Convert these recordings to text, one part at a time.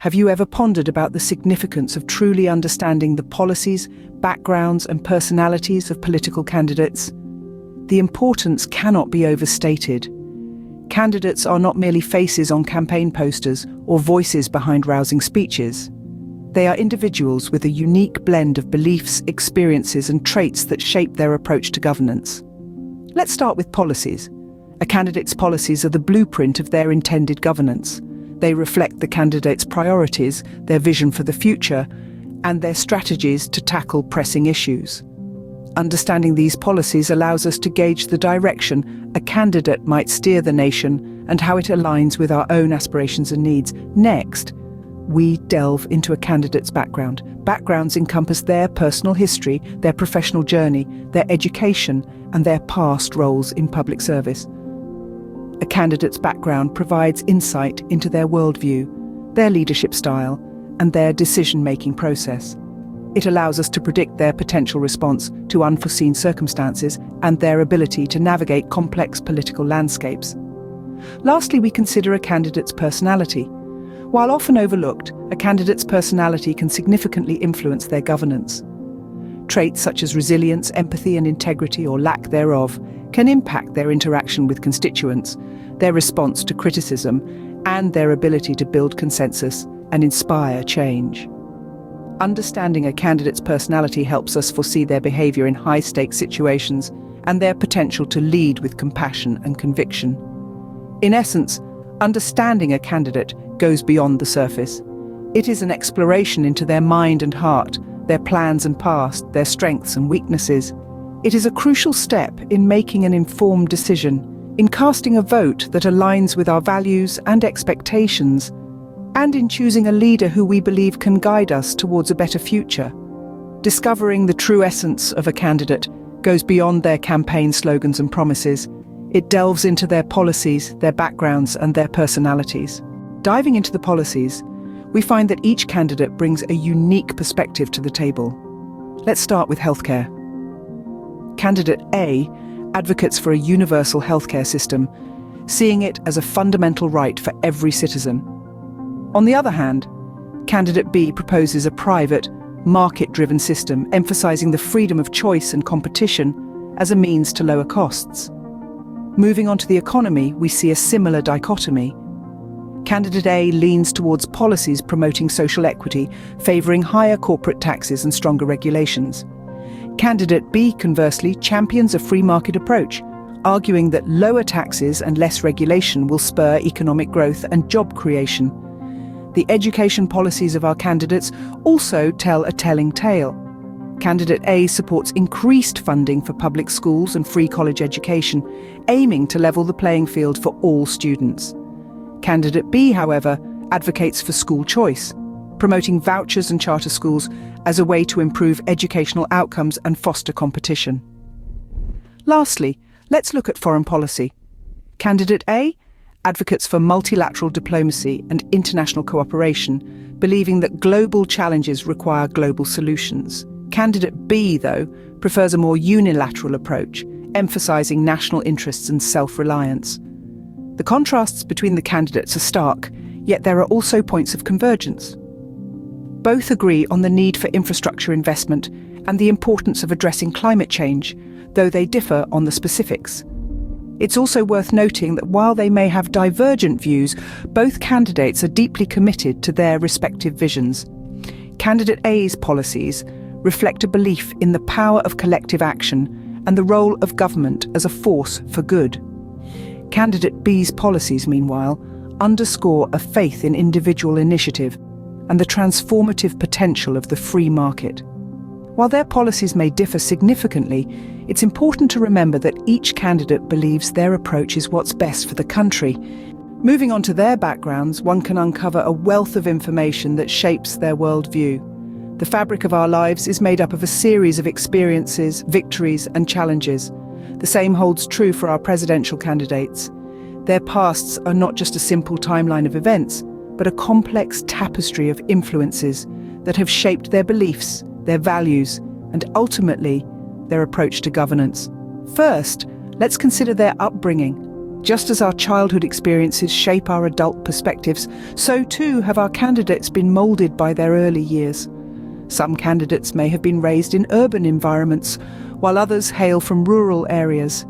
Have you ever pondered about the significance of truly understanding the policies, backgrounds, and personalities of political candidates? The importance cannot be overstated. Candidates are not merely faces on campaign posters or voices behind rousing speeches. They are individuals with a unique blend of beliefs, experiences, and traits that shape their approach to governance. Let's start with policies. A candidate's policies are the blueprint of their intended governance. They reflect the candidate's priorities, their vision for the future, and their strategies to tackle pressing issues. Understanding these policies allows us to gauge the direction a candidate might steer the nation and how it aligns with our own aspirations and needs. Next, we delve into a candidate's background. Backgrounds encompass their personal history, their professional journey, their education, and their past roles in public service. A candidate's background provides insight into their worldview, their leadership style, and their decision-making process. It allows us to predict their potential response to unforeseen circumstances and their ability to navigate complex political landscapes. Lastly, we consider a candidate's personality. While often overlooked, a candidate's personality can significantly influence their governance. Traits such as resilience, empathy, and integrity, or lack thereof, can impact their interaction with constituents, their response to criticism, and their ability to build consensus and inspire change. Understanding a candidate's personality helps us foresee their behavior in high-stakes situations and their potential to lead with compassion and conviction. In essence, understanding a candidate goes beyond the surface. It is an exploration into their mind and heart, their plans and past, their strengths and weaknesses. It is a crucial step in making an informed decision, in casting a vote that aligns with our values and expectations, and in choosing a leader who we believe can guide us towards a better future. Discovering the true essence of a candidate goes beyond their campaign slogans and promises. It delves into their policies, their backgrounds, and their personalities. Diving into the policies, we find that each candidate brings a unique perspective to the table. Let's start with healthcare. Candidate A advocates for a universal healthcare system, seeing it as a fundamental right for every citizen. On the other hand, Candidate B proposes a private, market-driven system, emphasizing the freedom of choice and competition as a means to lower costs. Moving on to the economy, we see a similar dichotomy. Candidate A leans towards policies promoting social equity, favoring higher corporate taxes and stronger regulations. Candidate B, conversely, champions a free market approach, arguing that lower taxes and less regulation will spur economic growth and job creation. The education policies of our candidates also tell a telling tale. Candidate A supports increased funding for public schools and free college education, aiming to level the playing field for all students. Candidate B, however, advocates for school choice, promoting vouchers and charter schools as a way to improve educational outcomes and foster competition. Lastly, let's look at foreign policy. Candidate A advocates for multilateral diplomacy and international cooperation, believing that global challenges require global solutions. Candidate B, though, prefers a more unilateral approach, emphasizing national interests and self-reliance. The contrasts between the candidates are stark, yet there are also points of convergence. Both agree on the need for infrastructure investment and the importance of addressing climate change, though they differ on the specifics. It's also worth noting that while they may have divergent views, both candidates are deeply committed to their respective visions. Candidate A's policies reflect a belief in the power of collective action and the role of government as a force for good. Candidate B's policies, meanwhile, underscore a faith in individual initiative and the transformative potential of the free market. While their policies may differ significantly, it's important to remember that each candidate believes their approach is what's best for the country. Moving on to their backgrounds, one can uncover a wealth of information that shapes their worldview. The fabric of our lives is made up of a series of experiences, victories, and challenges. The same holds true for our presidential candidates. Their pasts are not just a simple timeline of events, but a complex tapestry of influences that have shaped their beliefs, their values, and ultimately, their approach to governance. First, let's consider their upbringing. Just as our childhood experiences shape our adult perspectives, so too have our candidates been moulded by their early years. Some candidates may have been raised in urban environments, while others hail from rural areas.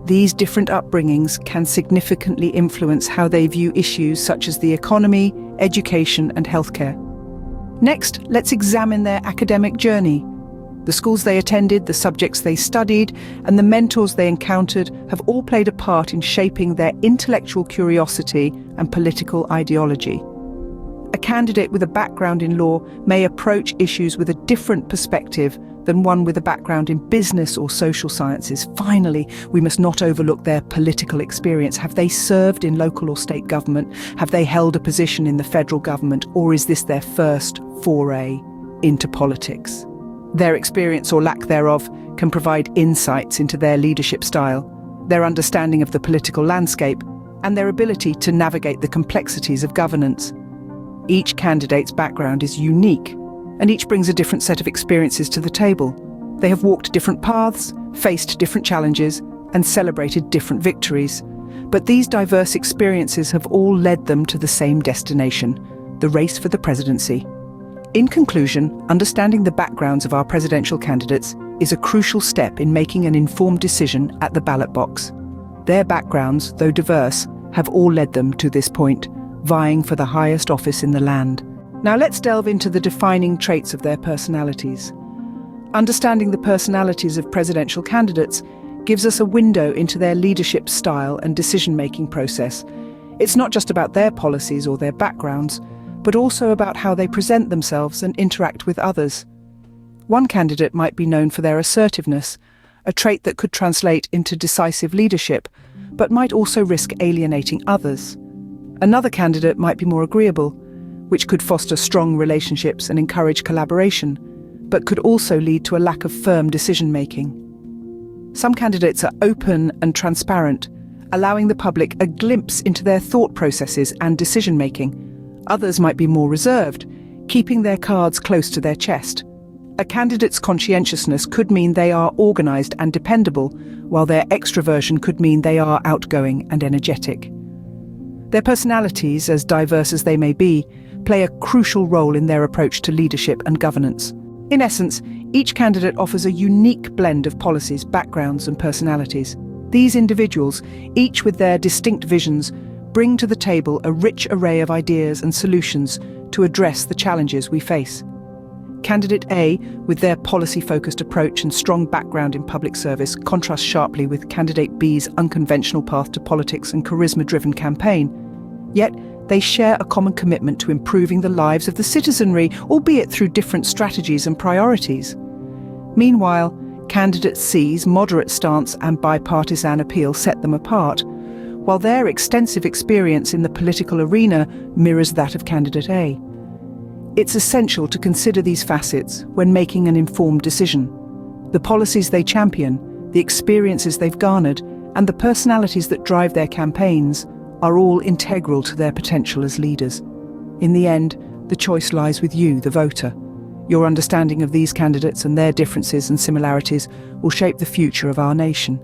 These different upbringings can significantly influence how they view issues such as the economy, education, and healthcare. Next, let's examine their academic journey. The schools they attended, the subjects they studied, and the mentors they encountered have all played a part in shaping their intellectual curiosity and political ideology. A candidate with a background in law may approach issues with a different perspective than one with a background in business or social sciences. Finally, we must not overlook their political experience. Have they served in local or state government? Have they held a position in the federal government? Or is this their first foray into politics? Their experience or lack thereof can provide insights into their leadership style, their understanding of the political landscape, and their ability to navigate the complexities of governance. Each candidate's background is unique, and each brings a different set of experiences to the table. They have walked different paths, faced different challenges, and celebrated different victories. But these diverse experiences have all led them to the same destination, the race for the presidency. In conclusion, understanding the backgrounds of our presidential candidates is a crucial step in making an informed decision at the ballot box. Their backgrounds, though diverse, have all led them to this point, vying for the highest office in the land. Now let's delve into the defining traits of their personalities. Understanding the personalities of presidential candidates gives us a window into their leadership style and decision-making process. It's not just about their policies or their backgrounds, but also about how they present themselves and interact with others. One candidate might be known for their assertiveness, a trait that could translate into decisive leadership, but might also risk alienating others. Another candidate might be more agreeable, which could foster strong relationships and encourage collaboration, but could also lead to a lack of firm decision-making. Some candidates are open and transparent, allowing the public a glimpse into their thought processes and decision-making. Others might be more reserved, keeping their cards close to their chest. A candidate's conscientiousness could mean they are organised and dependable, while their extroversion could mean they are outgoing and energetic. Their personalities, as diverse as they may be, play a crucial role in their approach to leadership and governance. In essence, each candidate offers a unique blend of policies, backgrounds, and personalities. These individuals, each with their distinct visions, bring to the table a rich array of ideas and solutions to address the challenges we face. Candidate A, with their policy-focused approach and strong background in public service, contrasts sharply with Candidate B's unconventional path to politics and charisma-driven campaign. Yet, they share a common commitment to improving the lives of the citizenry, albeit through different strategies and priorities. Meanwhile, Candidate C's moderate stance and bipartisan appeal set them apart, while their extensive experience in the political arena mirrors that of Candidate A. It's essential to consider these facets when making an informed decision. The policies they champion, the experiences they've garnered, and the personalities that drive their campaigns are all integral to their potential as leaders. In the end, the choice lies with you, the voter. Your understanding of these candidates and their differences and similarities will shape the future of our nation.